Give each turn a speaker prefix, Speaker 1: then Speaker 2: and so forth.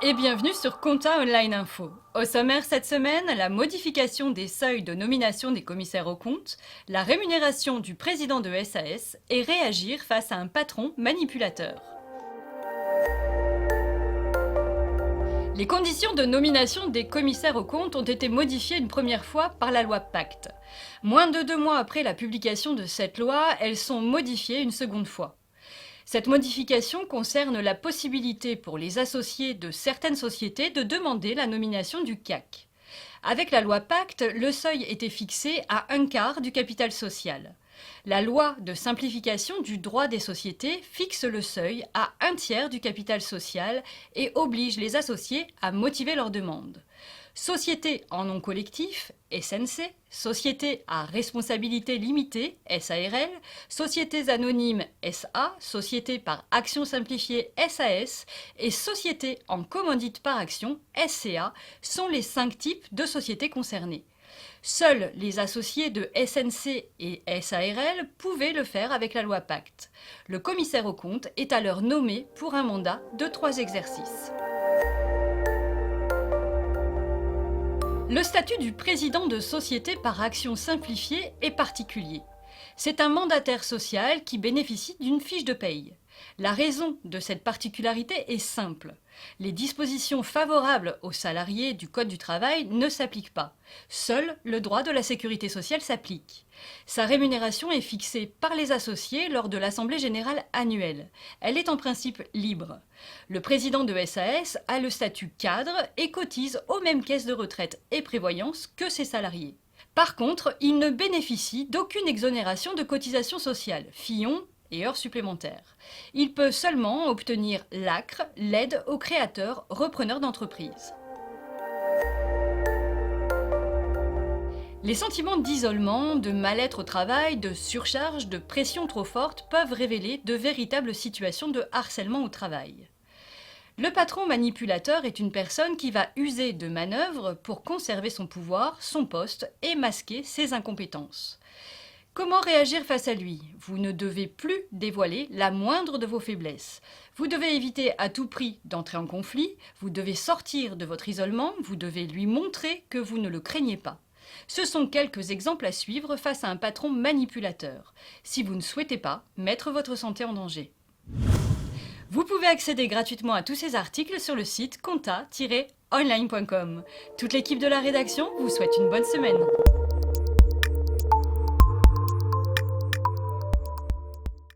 Speaker 1: Et bienvenue sur Compta Online Info. Au sommaire cette semaine, la modification des seuils de nomination des commissaires aux comptes, la rémunération du président de SAS et réagir face à un patron manipulateur. Les conditions de nomination des commissaires aux comptes ont été modifiées une première fois par la loi Pacte. Moins de 2 mois après la publication de cette loi, elles sont modifiées une seconde fois. Cette modification concerne la possibilité pour les associés de certaines sociétés de demander la nomination du CAC. Avec la loi Pacte, le seuil était fixé à 1/4 du capital social. La loi de simplification du droit des sociétés fixe le seuil à 1/3 du capital social et oblige les associés à motiver leur demande. Sociétés en nom collectif, SNC, sociétés à responsabilité limitée, SARL, sociétés anonymes, SA, sociétés par action simplifiée, SAS, et sociétés en commandite par action, SCA, sont les 5 types de sociétés concernées. Seuls les associés de SNC et SARL pouvaient le faire avec la loi Pacte. Le commissaire aux comptes est alors nommé pour un mandat de 3 exercices. Le statut du président de société par action simplifiée est particulier. C'est un mandataire social qui bénéficie d'une fiche de paye. La raison de cette particularité est simple. Les dispositions favorables aux salariés du Code du travail ne s'appliquent pas. Seul le droit de la sécurité sociale s'applique. Sa rémunération est fixée par les associés lors de l'Assemblée générale annuelle. Elle est en principe libre. Le président de SAS a le statut cadre et cotise aux mêmes caisses de retraite et prévoyance que ses salariés. Par contre, il ne bénéficie d'aucune exonération de cotisation sociale, Fillon et heures supplémentaires. Il peut seulement obtenir l'ACRE, l'aide aux créateurs repreneurs d'entreprise. Les sentiments d'isolement, de mal-être au travail, de surcharge, de pression trop forte peuvent révéler de véritables situations de harcèlement au travail. Le patron manipulateur est une personne qui va user de manœuvres pour conserver son pouvoir, son poste et masquer ses incompétences. Comment réagir face à lui? Vous ne devez plus dévoiler la moindre de vos faiblesses. Vous devez éviter à tout prix d'entrer en conflit, vous devez sortir de votre isolement, vous devez lui montrer que vous ne le craignez pas. Ce sont quelques exemples à suivre face à un patron manipulateur, si vous ne souhaitez pas mettre votre santé en danger. Vous pouvez accéder gratuitement à tous ces articles sur le site compta-online.com. Toute l'équipe de la rédaction vous souhaite une bonne semaine.